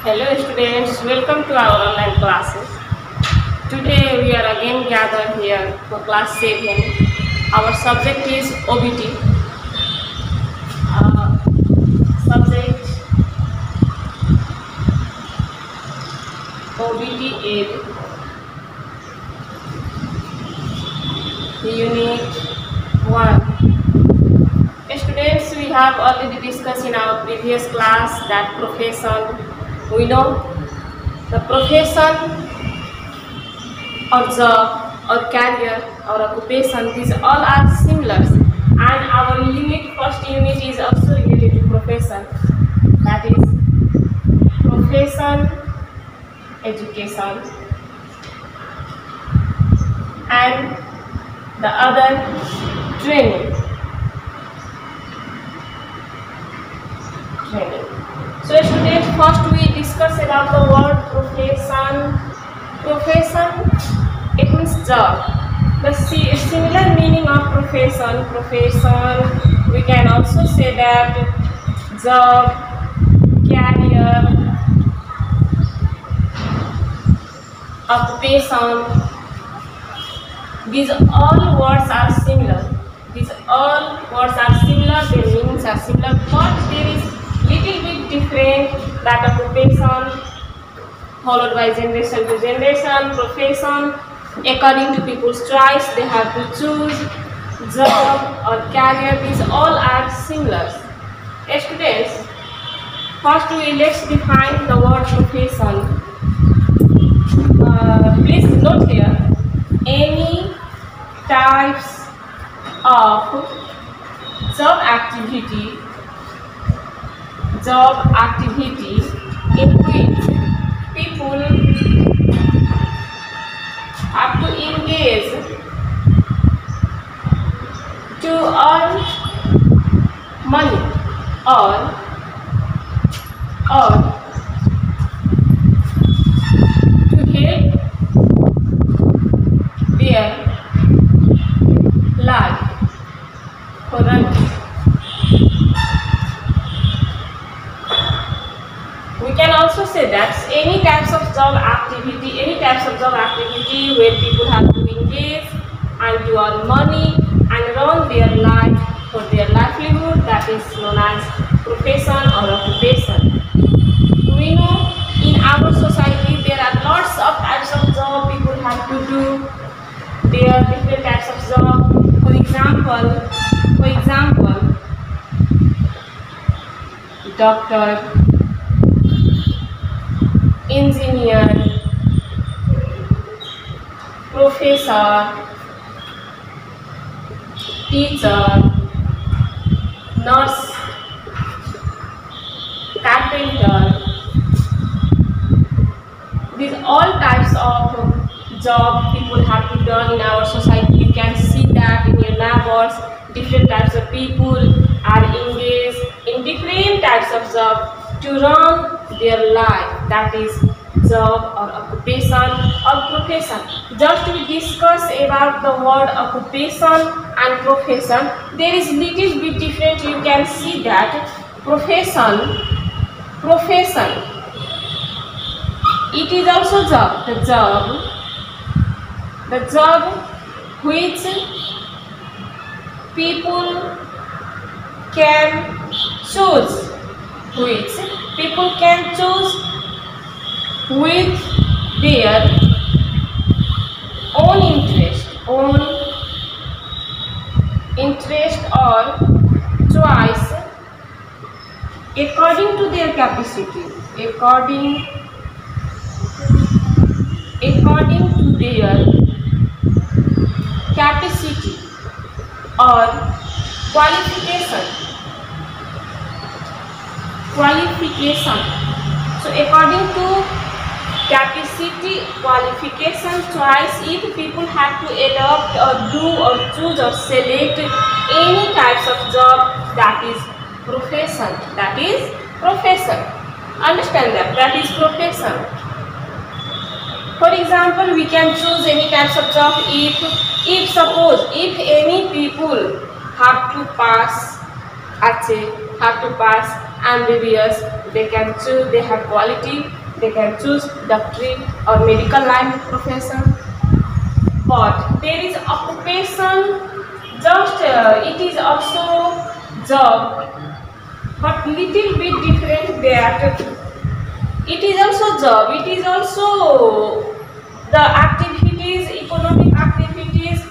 Hello students, welcome to our online classes. Today we are again gathered here for class 7. Our subject is OBT. Subject OBT is Unit 1. Students, we have already discussed in our previous class that profession. We know the profession or job or career or occupation, these all are similar, and our first unit is also related to profession, that is profession, education, and the other training. So students, first we discuss about the word profession. Profession, it means job. The similar meaning of profession, we can also say that job, career, occupation, these all words are similar. Their meanings are similar, but there is little bit different, that occupation followed by generation to generation, profession, according to people's choice, they have to choose job or career. These all are similar. Students, first let's define the word profession. Please note here, any types of job activity in which people have to engage to earn money or to help their life for running. We can also say that any types of job activity where people have to engage and to earn money and run their life for their livelihood, that is known as profession or occupation. We know in our society there are lots of types of job people have to do. There are different types of job. For example, doctor, engineer, professor, teacher, nurse, carpenter. These all types of job people have to do in our society. You can see that in your neighbors, different types of people are engaged in different types of job to run their life, that is job or occupation or profession. Just we discuss about the word occupation and profession, there is little bit different. You can see that profession, it is also job, the job which people can choose, with their own interest or choice, according to their capacity, according to their capacity or qualification. So according to capacity, qualification, choice, if people have to adopt or do or choose or select any types of job, that is profession. Understand that? That is profession. For example, we can choose any types of job if any people have to pass MBBS they can choose, they have quality, they can choose doctorate or medical line profession. But there is occupation, just it is also job, but little bit different that it is also job, it is also the activities, economic activities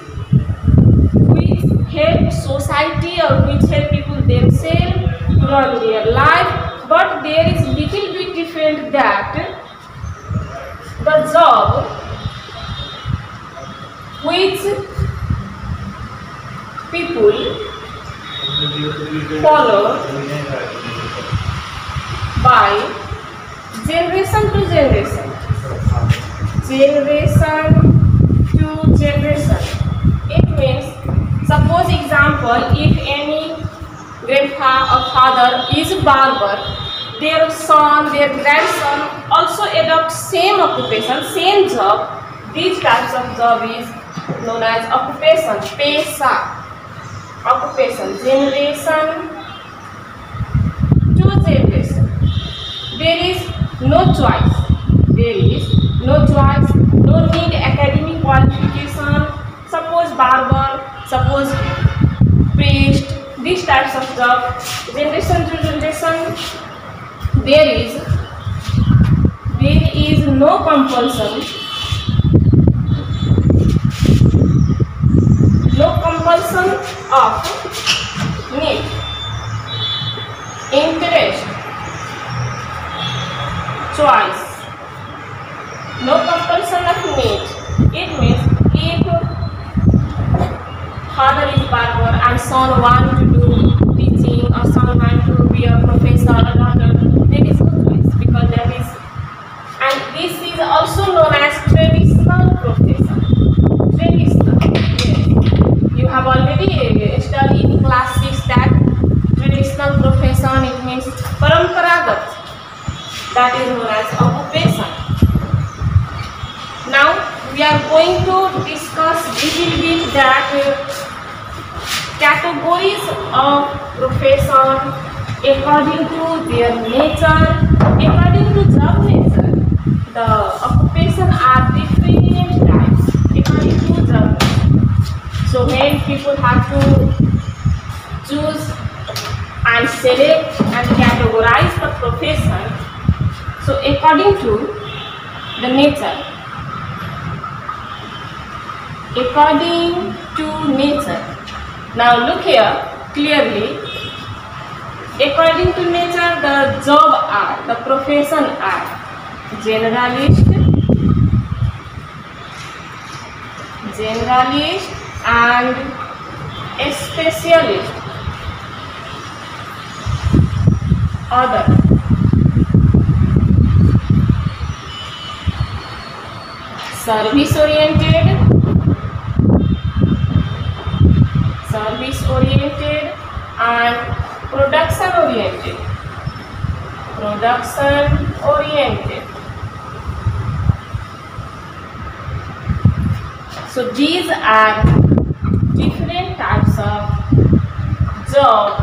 which help society or which help people themselves to run their life. But there is little bit different that the job which people follow by generation to generation, generation to generation. It means, suppose example, if any grandfather or father is barber, their son, their grandson also adopt same occupation, same job. These types of job is known as occupation, pesa. Occupation, generation to generation. There is no choice. There is no choice. No need academic qualification. Suppose barber, suppose priest. These types of job, generation to generation. There is no compulsion. No compulsion of need, interest, choice. No compulsion of need. It means if father is barber and son want to do teaching or son want to be a professor or doctor, there is no choice, because that is, and this is also known as traditional profession. Traditional. Yes. You have already studied in class 6 that traditional profession, it means paramparagat. That is known as occupation. Now we are going to discuss little bit that categories of profession according to their nature, according to job nature. The occupation are different types according to job. So when people have to choose and select and categorize the profession, so according to the nature, according to nature. Now look here clearly. According to nature, the job are, the profession are generalist, and specialist. Other. Service oriented, and production oriented. So these are different types of job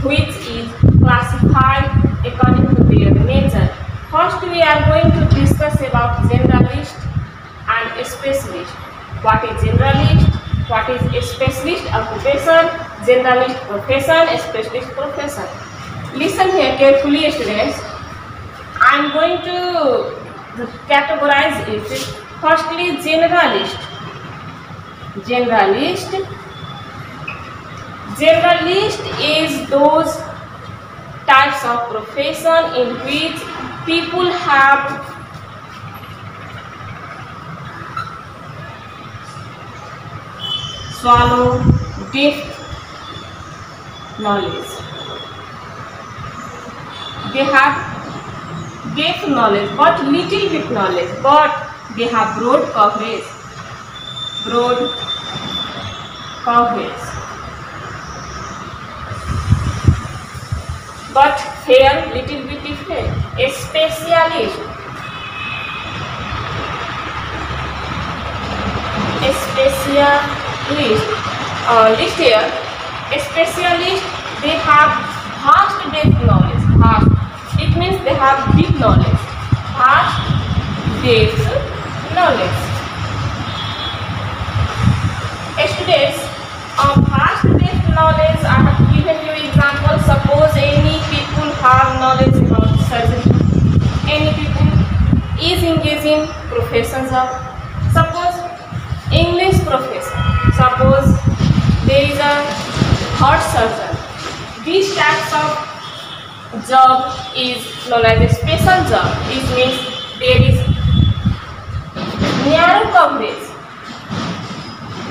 which is classified according to their nature. First we are going to discuss about generalist and specialist. What is generalist? What is a specialist occupation? Generalist profession, specialist profession. Listen here carefully, students. I am going to categorize it. Firstly, generalist. Generalist is those types of profession in which people have swallow depth knowledge. They have depth knowledge, but little bit knowledge, but they have broad coverage. But here little bit different. A specialist. List here. A specialist, they have vast depth knowledge. Vast. It It means they have deep knowledge, vast depth knowledge. Students, of vast depth knowledge, I have given you example. Suppose any people have knowledge about surgery, any people is engaged in professions of, suppose English professor, suppose there is a heart surgeon. These types of job is known as a special job. It means there is narrow coverage.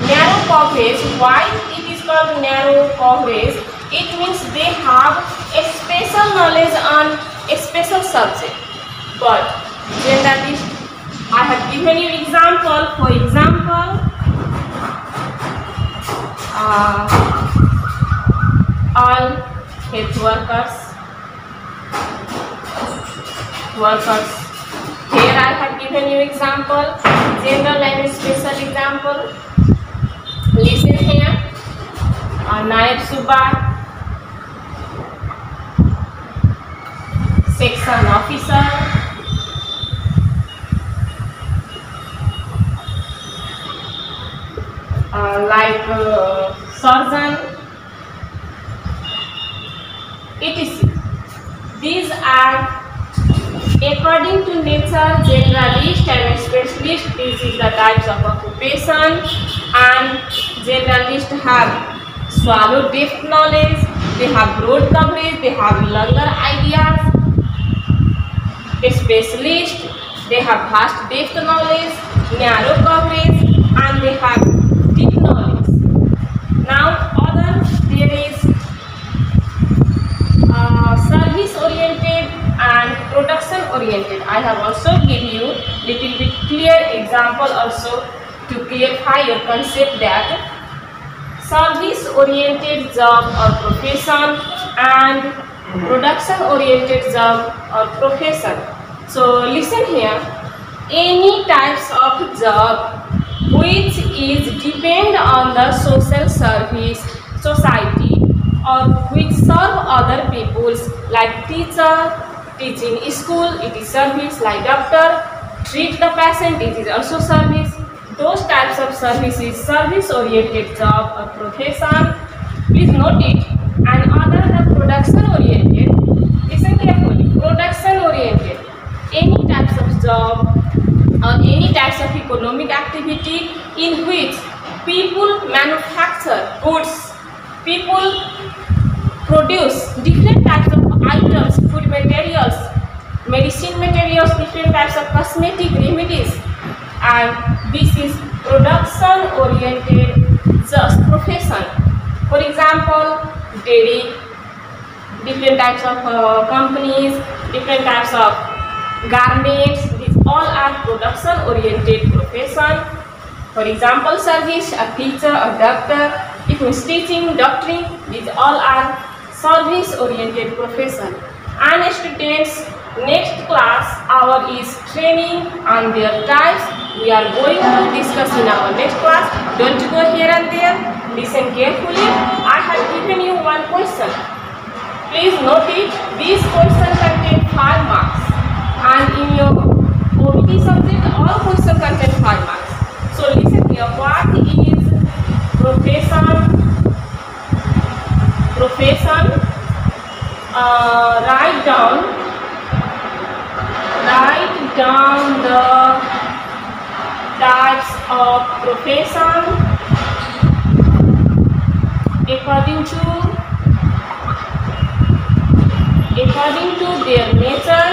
Narrow coverage. Why it is called narrow coverage? It means they have a special knowledge on a special subject. But generally, I have given you example. For example, all health workers. Here I have given you example, general and special example. Listen here. Naib Subba, section officer, surgeon, etc. These are according to nature, generalist and specialist. This is the types of occupation, and generalist have swallow depth knowledge, they have broad coverage, they have longer ideas. Specialist, they have vast depth knowledge, narrow coverage, and they have deep knowledge. Now other, there is service oriented and production oriented. I have also given you little bit clear example also to clarify your concept that service oriented job or profession and production oriented job or profession. So listen here, any types of job which is depend on the social service society or which serve other peoples, like teacher, teaching school, it is service, like doctor, treat the patient, it is also service. Those types of service is service oriented job or profession. Please note it. And other the production oriented, listen carefully, production oriented, any types of job or any types of economic activity in which people manufacture goods, people produce different types of items, food materials, medicine materials, different types of cosmetic remedies, and this is production oriented just profession. For example, dairy, different types of companies, different types of garments, these all are production oriented profession. For example, service, a teacher, a doctor, it means teaching, doctoring, these all are service oriented profession. And students, next class our is training and their types. We are going to discuss in our next class. Don't go here and there, listen carefully. I have given you one question. Please note it, this question contains 5 marks, and in your OBT subject all questions contain 5 marks. So listen here, what is profession? Write down the types of profession according to their nature.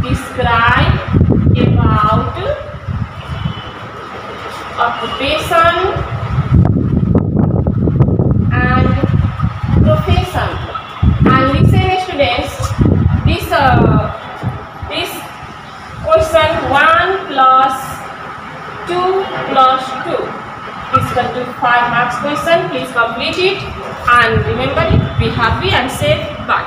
Describe about occupation and profession. And listen students, this question 1 plus 2 plus 2 is equal to 5 marks question. Please complete it and remember it. Be happy and say bye.